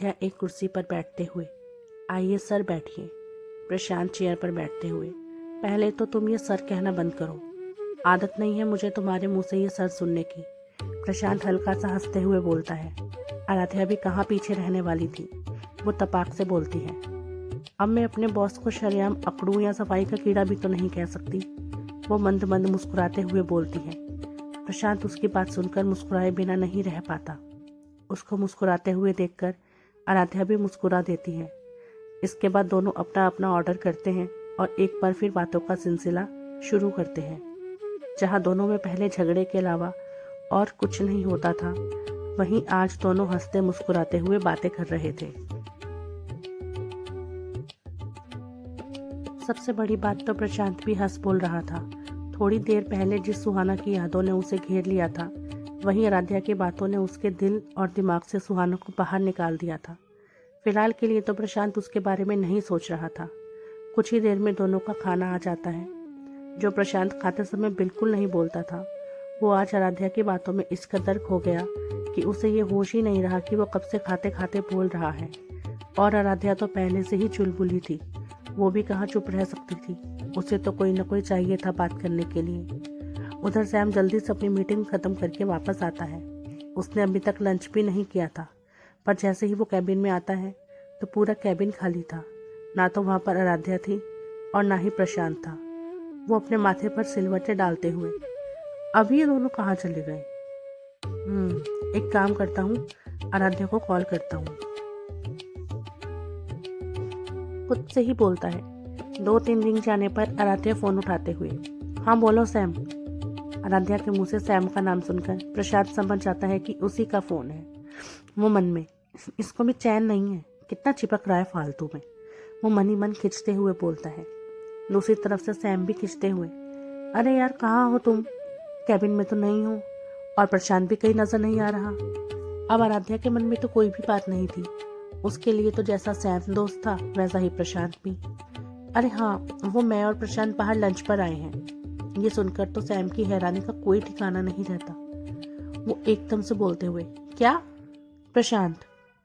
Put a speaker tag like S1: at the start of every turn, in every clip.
S1: आराध्या एक कुर्सी पर बैठते हुए, आइए सर बैठिए। प्रशांत चेयर पर बैठते हुए, पहले तो तुम ये सर कहना बंद करो, आदत नहीं है मुझे तुम्हारे मुंह से ये सर सुनने की। प्रशांत हल्का सा हंसते हुए बोलता है। आराध्या भी कहाँ पीछे रहने वाली थी, वो तपाक से बोलती है, अब मैं अपने बॉस को शरेआम अकड़ू या सफाई का कीड़ा भी तो नहीं कह सकती। वो मंद मंद मुस्कुराते हुए बोलती है। प्रशांत उसकी बात सुनकर मुस्कुराए बिना नहीं रह पाता। उसको मुस्कुराते हुए देखकर आराध्या भी मुस्कुरा देती है। इसके बाद दोनों अपना अपना ऑर्डर करते हैं और एक बार फिर बातों का सिलसिला शुरू करते हैं। जहाँ दोनों में पहले झगड़े के अलावा और कुछ नहीं होता था, वहीं आज दोनों हंसते मुस्कुराते हुए बातें कर रहे थे। सबसे बड़ी बात तो प्रशांत भी हंस बोल रहा था। थोड़ी देर पहले जिस सुहाना की यादों ने उसे घेर लिया था, वहीं आराध्या की बातों ने उसके दिल और दिमाग से सुहाना को बाहर निकाल दिया था। फिलहाल के लिए तो प्रशांत उसके बारे में नहीं सोच रहा था। कुछ ही देर में दोनों का खाना आ जाता है। जो प्रशांत खाते समय बिल्कुल नहीं बोलता था, वो आज आराध्या की बातों में इस कदर खो गया कि उसे ये होश ही नहीं रहा कि वो कब से खाते खाते बोल रहा है। और आराध्या तो पहले से ही चुलबुली थी, वो भी कहाँ चुप रह सकती थी। उसे तो कोई न कोई चाहिए था बात करने के लिए। उधर सैम जल्दी से अपनी मीटिंग खत्म करके वापस आता है। उसने अभी तक लंच भी नहीं किया था, पर जैसे ही वो कैबिन में आता है तो पूरा कैबिन खाली था। ना तो वहाँ पर आराध्या थी और ना ही प्रशांत था। वो अपने माथे पर सिलवटें डालते हुए, अभी ये दोनों कहाँ चले गए? एक काम करता हूँ, आराध्या को कॉल करता हूँ। खुद से ही बोलता है। 2-3 रिंग जाने पर आराध्या फोन उठाते हुए, हाँ बोलो सैम। आराध्या के मुंह से सैम का नाम सुनकर प्रशांत समझ जाता है कि उसी का फोन है। वो मन में, इसको भी चैन नहीं है, कितना चिपक रहा है फालतू में। वो मन ही मन खिंचते हुए बोलता है। दूसरी तरफ से सैम भी खिंचते हुए, अरे यार कहाँ हो तुम? कैबिन में तो नहीं हो और प्रशांत भी कहीं नजर नहीं आ रहा। अब आराध्या के मन में तो कोई भी बात नहीं थी। उसके लिए तो जैसा सैम दोस्त था वैसा ही प्रशांत भी। अरे हाँ, वो मैं और प्रशांत बाहर लंच पर आए हैं। ये सुनकर तो सैम की हैरानी का कोई ठिकाना नहीं रहता। वो एकदम से बोलते हुए, क्या? प्रशांत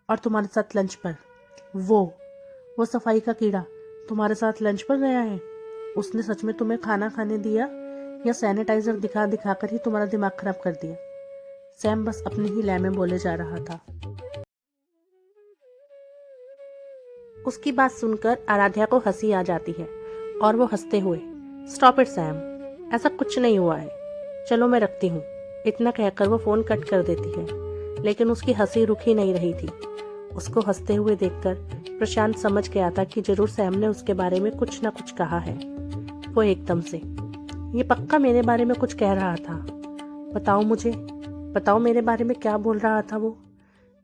S1: और तुम्हारे साथ लंच पर? वो सफाई का कीड़ा तुम्हारे साथ लंच पर गया है? उसने सच में तुम्हें खाना खाने दिया या सैनिटाइजर दिखा दिखा कर ही तुम्हारा दिमाग खराब कर दिया? सैम बस अपनी ही लय में बोले जा रहा था। उसकी बात सुनकर आराध्या को हंसी आ जाती है और वो हंसते हुए, स्टॉप इट सैम, ऐसा कुछ नहीं हुआ है, चलो मैं रखती हूँ। इतना कहकर वो फोन कट कर देती है, लेकिन उसकी हंसी रुक ही नहीं रही थी। उसको हंसते हुए देखकर प्रशांत समझ गया था कि जरूर सैम ने उसके बारे में कुछ ना कुछ कहा है। वो एकदम से, ये पक्का मेरे बारे में कुछ कह रहा था। बताओ मेरे बारे में क्या बोल रहा था वो?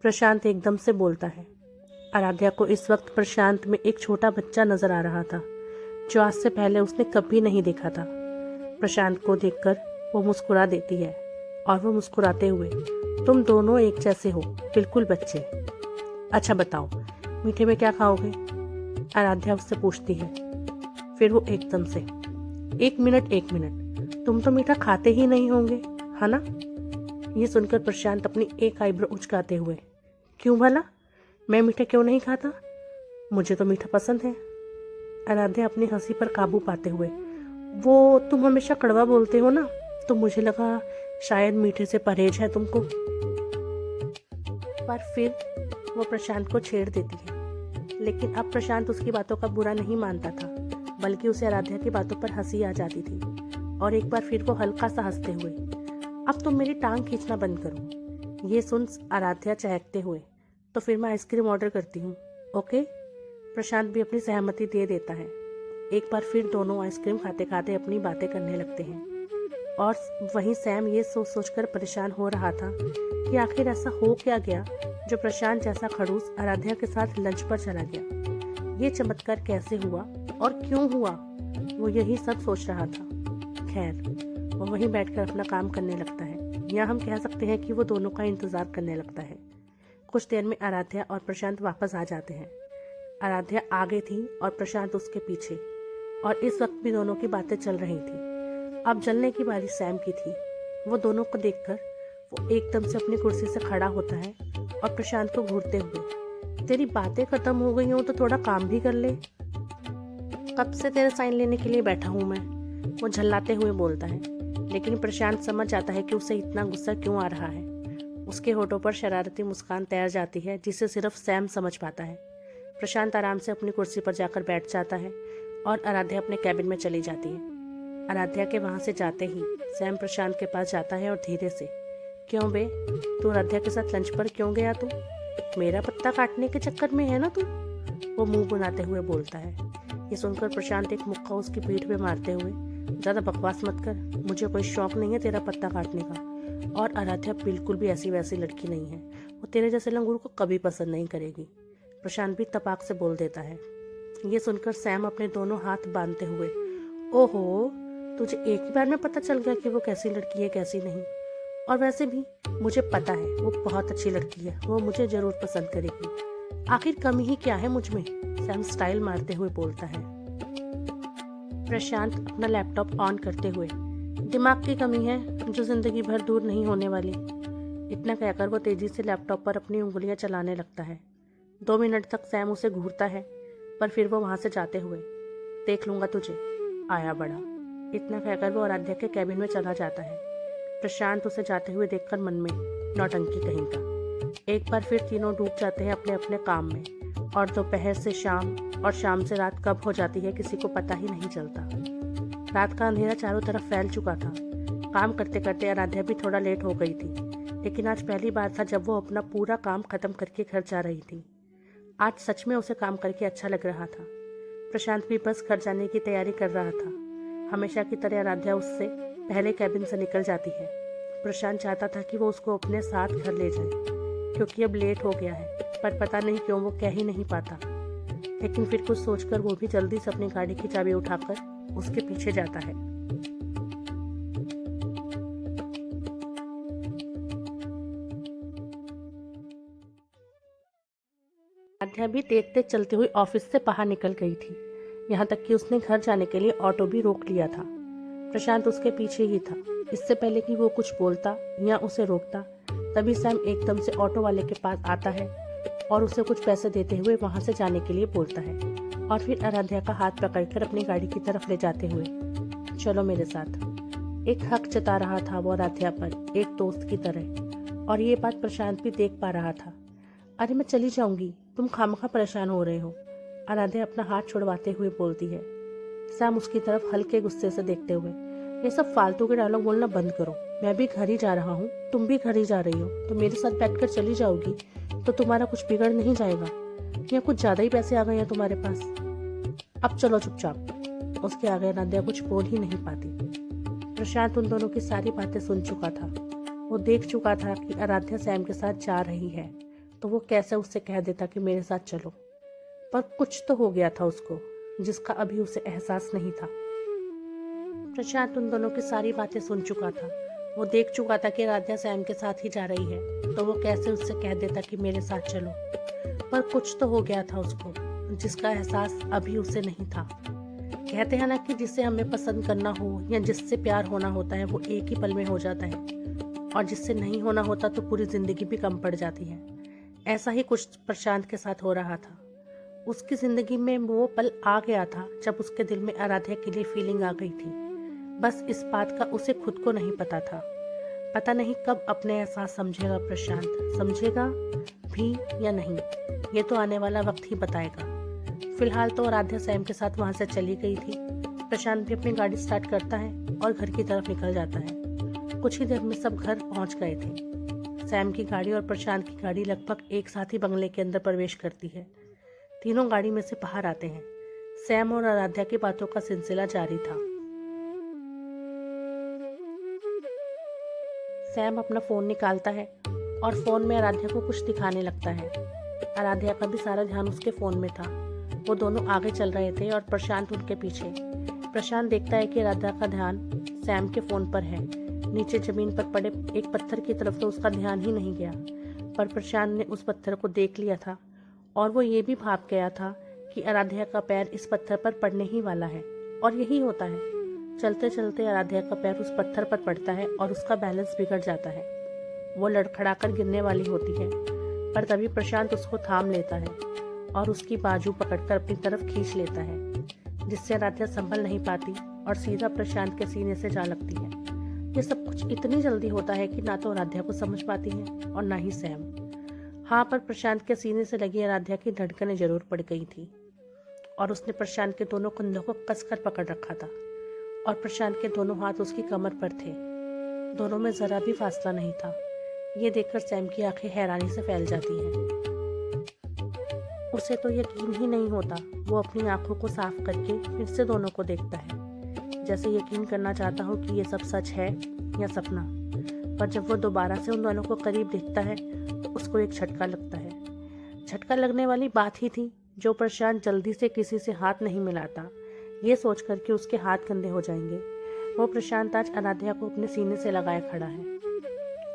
S1: प्रशांत एकदम से बोलता है। आराध्या को इस वक्त प्रशांत में एक छोटा बच्चा नजर आ रहा था, जो आज से पहले उसने कभी नहीं देखा था। प्रशांत को देखकर वो मुस्कुरा देती है और वो मुस्कुराते हुए, तुम दोनों एक जैसे हो, बिल्कुल बच्चे। अच्छा बताओ, मीठे में क्या खाओगे? आराध्या उससे पूछती है। फिर वो एकदम से, एक मिनट, तुम तो मीठा खाते ही नहीं होंगे, है ना? ये सुनकर प्रशांत अपनी एक आईब्रो उचकाते हुए, क्यों भला? मैं मीठा क्यों नहीं खाता? मुझे तो मीठा पसंद है। आराध्या अपनी हंसी पर काबू पाते हुए, वो तुम हमेशा कड़वा बोलते हो ना, तो मुझे लगा शायद मीठे से परहेज है तुमको। पर फिर वो प्रशांत को छेड़ देती है। लेकिन अब प्रशांत उसकी बातों का बुरा नहीं मानता था, बल्कि उसे आराध्या की बातों पर हंसी आ जाती थी। और एक बार फिर वो हल्का सा हंसते हुए, अब तुम मेरी टांग खींचना बंद करो। ये सुन आराध्या चहकते हुए, तो फिर मैं आइसक्रीम ऑर्डर करती हूँ, ओके? प्रशांत भी अपनी सहमति दे देता है। एक बार फिर दोनों आइसक्रीम खाते खाते अपनी बातें करने लगते हैं। और वहीं सैम ये सोच सोचकर परेशान हो रहा था कि आखिर ऐसा हो क्या गया जो प्रशांत जैसा खड़ूस आराध्या के साथ लंच पर चला गया। ये चमत्कार कैसे हुआ और क्यों हुआ? वो यही सब सोच रहा था। खैर, वो वहीं बैठकर अपना काम करने लगता है, या हम कह सकते हैं कि वो दोनों का इंतजार करने लगता है। कुछ देर में आराध्या और प्रशांत वापस आ जाते हैं। आराध्या आगे थी और प्रशांत उसके पीछे, और इस वक्त भी दोनों की बातें चल रही थी। अब जलने की बारी सैम की थी। वो दोनों को देखकर वो एकदम से अपनी कुर्सी से खड़ा होता है और प्रशांत को घूरते हुए, तेरी बातें खत्म हो गई हो तो थोड़ा काम भी कर ले। कब से तेरे साइन लेने के लिए बैठा हूँ मैं, वो झल्लाते हुए बोलता है। लेकिन प्रशांत समझ जाता है कि उसे इतना गुस्सा क्यों आ रहा है। उसके होठों पर शरारती मुस्कान तैर जाती है जिसे सिर्फ सैम समझ पाता है। प्रशांत आराम से अपनी कुर्सी पर जाकर बैठ जाता है और आराध्या अपने कैबिन में चली जाती है। आराध्या के वहां से जाते ही सैम प्रशांत के पास जाता है और धीरे से, क्यों बे, तू आराध्या के साथ लंच पर क्यों गया तू? मेरा पत्ता काटने के चक्कर में है ना तू? वो मुंह बनाते हुए बोलता है। ये सुनकर प्रशांत एक मुक्का उसकी पीठ पे मारते हुए, ज़्यादा बकवास मत कर, मुझे कोई शौक नहीं है तेरा पत्ता काटने का, और आराध्या बिल्कुल भी ऐसी वैसी लड़की नहीं है, वो तेरे जैसे लंगूर को कभी पसंद नहीं करेगी, प्रशांत भी तपाक से बोल देता है। ये सुनकर सैम अपने दोनों हाथ बांधते हुए, ओहो, तुझे एक ही बार में पता चल गया कि वो कैसी लड़की है कैसी नहीं, और वैसे भी मुझे पता है वो बहुत अच्छी लड़की है, वो मुझे जरूर पसंद करेगी, आखिर कमी ही क्या है मुझ में, सैम स्टाइल मारते हुए बोलता है। प्रशांत अपना लैपटॉप ऑन करते हुए, दिमाग की कमी है जो जिंदगी भर दूर नहीं होने वाली, इतना कहकर वो तेजी से लैपटॉप पर अपनी उंगलियां चलाने लगता है। 2 मिनट तक सैम उसे घूरता है, पर फिर वो वहां से जाते हुए, देख लूंगा तुझे, आया बड़ा, इतना कहकर वो आराध्या के कैबिन में चला जाता है। प्रशांत उसे जाते हुए देखकर मन में, नौटंकी कहीं का। एक बार फिर तीनों डूब जाते हैं अपने अपने काम में, और दोपहर से शाम और शाम से रात कब हो जाती है किसी को पता ही नहीं चलता। रात का अंधेरा चारों तरफ फैल चुका था। काम करते करते आराध्या भी थोड़ा लेट हो गई थी, लेकिन आज पहली बार था जब वो अपना पूरा काम खत्म करके घर जा रही थी। आज सच में उसे काम करके अच्छा लग रहा था। प्रशांत भी बस घर जाने की तैयारी कर रहा था। हमेशा की तरह आराध्या उससे पहले कैबिन से निकल जाती है। प्रशांत चाहता था कि वो उसको अपने साथ घर ले जाए, क्योंकि अब लेट हो गया है, पर पता नहीं क्यों वो कह ही नहीं पाता। लेकिन फिर कुछ सोचकर वो भी जल्दी से अपनी गाड़ी की चाबी उठाकर उसके पीछे जाता है। आराध्या भी तेज तेज चलती हुई ऑफिस से बाहर निकल गई थी, यहाँ तक कि उसने घर जाने के लिए ऑटो भी रोक लिया था। प्रशांत उसके पीछे ही था। इससे पहले कि वो कुछ बोलता या उसे रोकता, तभी सैम एकदम से ऑटो वाले के पास आता है और उसे कुछ पैसे देते हुए वहां से जाने के लिए बोलता है, और फिर आराध्या का हाथ पकड़कर अपनी गाड़ी की तरफ ले जाते हुए, चलो मेरे साथ। एक हक जता रहा था वो आराध्या पर, एक दोस्त की तरह, और ये बात प्रशांत भी देख पा रहा था। अरे मैं चली जाऊंगी, तुम खामखा परेशान हो रहे हो, आराध्या अपना हाथ छुड़वाते हुए बोलती है। सैम उसकी तरफ हल्के गुस्से से देखते हुए, ये सब फालतू के डायलॉग बोलना बंद करो, मैं भी घर ही जा रहा हूँ, तुम भी घर ही जा रही हो, तो मेरे साथ बैठकर चली जाओगी तो तुम्हारा कुछ बिगड़ नहीं जाएगा, या कुछ ज्यादा ही पैसे आ गए हैं तुम्हारे पास, अब चलो चुपचाप। उसके आगे आराध्या कुछ बोल ही नहीं पाती। प्रशांत उन दोनों की सारी बातें सुन चुका था। वो देख चुका था कि आराध्या सैम के साथ जा रही है, तो वो कैसे उससे कह देता कि मेरे साथ चलो, पर कुछ तो हो गया था उसको, जिसका अभी उसे एहसास नहीं था। प्रशांत उन दोनों की सारी बातें सुन चुका था। वो देख चुका था कि आराध्या सैम के साथ ही जा रही है, तो वो कैसे उससे कह देता कि मेरे साथ चलो, पर कुछ तो हो गया था उसको, जिसका एहसास अभी उसे नहीं था। कहते हैं ना कि जिसे हमें पसंद करना हो या जिससे प्यार होना होता है वो एक ही पल में हो जाता है, और जिससे नहीं होना होता तो पूरी जिंदगी भी कम पड़ जाती है। ऐसा ही कुछ प्रशांत के साथ हो रहा था। उसकी जिंदगी में वो पल आ गया था जब उसके दिल में आराध्या के लिए फीलिंग आ गई थी। बस इस बात का उसे खुद को नहीं पता था। पता नहीं कब अपने एहसास समझेगा प्रशांत, समझेगा भी या नहीं, ये तो आने वाला वक्त ही बताएगा। फिलहाल तो आराध्या सैम के साथ वहां से चली गई थी। प्रशांत भी अपनी गाड़ी स्टार्ट करता है और घर की तरफ निकल जाता है। कुछ ही देर में सब घर पहुंच गए थे। सैम की गाड़ी और प्रशांत की गाड़ी लगभग एक साथ ही बंगले के अंदर प्रवेश करती है। तीनों गाड़ी में से बाहर आते हैं। सैम और आराध्या की बातों का सिलसिला जारी था। सैम अपना फोन निकालता है और फोन में आराध्या को कुछ दिखाने लगता है। आराध्या का भी सारा ध्यान उसके फोन में था। वो दोनों आगे चल रहे थे और प्रशांत उनके पीछे। प्रशांत देखता है कि आराध्या का ध्यान सैम के फोन पर है। नीचे जमीन पर पड़े एक पत्थर की तरफ तो उसका ध्यान ही नहीं गया, पर प्रशांत ने उस पत्थर को देख लिया था और वो ये भी भाप गया था कि आराध्या का पैर इस पत्थर पर पड़ने ही वाला है। और यही होता है, चलते चलते आराध्या का पैर उस पत्थर पर पड़ता है और उसका बैलेंस बिगड़ जाता है। वो लड़खड़ाकर गिरने वाली होती है, पर तभी प्रशांत उसको थाम लेता है और उसकी बाजू पकड़कर अपनी तरफ खींच लेता है, जिससे आराध्या संभल नहीं पाती और सीधा प्रशांत के सीने से जा लगती है। ये सब कुछ इतनी जल्दी होता है कि ना तो आराध्या को समझ पाती है और ना ही सैम। हाँ, पर प्रशांत के सीने से लगी आराध्या की धड़कनें जरूर पड़ गई थी और उसने प्रशांत के दोनों कंधों को कसकर पकड़ रखा था और प्रशांत के दोनों हाथ उसकी कमर पर थे। दोनों में जरा भी फासला नहीं था। ये देखकर सैम की आंखें हैरानी से फैल जाती हैं। उसे तो यकीन ही नहीं होता। वो अपनी आंखों को साफ करके फिर से दोनों को देखता है, जैसे यकीन करना चाहता हो कि ये सब सच है या सपना। पर जब वो दोबारा से उन दोनों को करीब देखता है तो उसको एक झटका लगता है। झटका लगने वाली बात ही थी जो प्रशांत जल्दी से किसी से हाथ नहीं मिलाता, ये सोचकर कि उसके हाथ गंदे हो जाएंगे। वो प्रशांत आज आराध्या को अपने सीने से लगाए खड़ा है।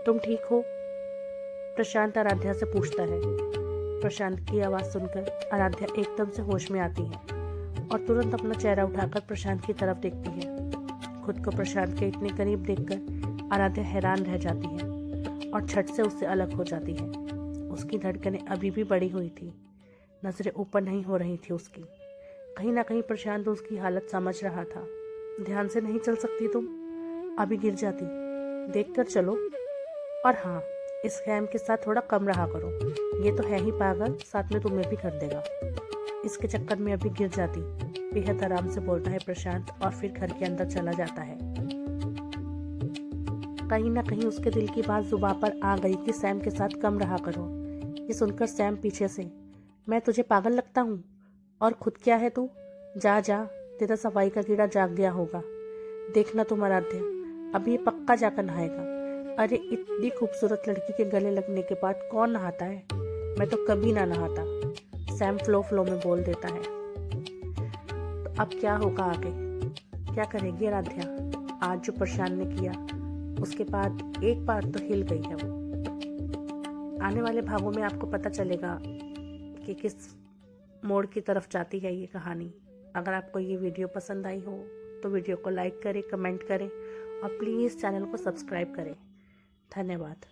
S1: तुम ठीक हो? प्रशांत आराध्या से पूछता है। प्रशांत की आवाज़ सुनकर आराध्या एकदम से होश में आती है और तुरंत अपना चेहरा उठाकर प्रशांत की तरफ देखती है। खुद को प्रशांत के इतने करीब देखकर आराध्या हैरान रह जाती है और झट से उससे अलग हो जाती है। उसकी धड़कनें अभी भी बढ़ी हुई थी, नजरें ऊपर नहीं हो रही थी उसकी। कहीं ना कहीं प्रशांत उसकी हालत समझ रहा था। ध्यान से नहीं चल सकती तुम? अभी गिर जाती, देख कर चलो। और हाँ, इस खैम के साथ थोड़ा कम रहा करो। ये तो है ही पागल, साथ में तुम्हें भी कर देगा। इसके चक्कर में अभी गिर जाती, बेहद आराम से बोलता है प्रशांत और फिर घर के अंदर चला जाता है। कहीं ना कहीं उसके दिल की बात जुबां पर आ गई कि सैम के साथ कम रहा करो। ये सुनकर सैम पीछे से, मैं तुझे पागल लगता हूँ? और खुद क्या है तू? जा जा, तेरा सफाई का कीड़ा जाग गया होगा। देखना तुम आराध्या, अभी ये पक्का जाकर नहाएगा। अरे इतनी खूबसूरत लड़की के गले लगने के बाद कौन नहाता है? मैं तो कभी ना नहाता, सैम फ्लो में बोल देता है। तो अब क्या होगा आगे? क्या करेगी आराध्या? आज जो प्रशांत ने किया उसके बाद एक बार तो हिल गई है वो। आने वाले भागों में आपको पता चलेगा कि किस मोड़ की तरफ जाती है ये कहानी। अगर आपको ये वीडियो पसंद आई हो तो वीडियो को लाइक करें, कमेंट करें और प्लीज़ चैनल को सब्सक्राइब करें। धन्यवाद।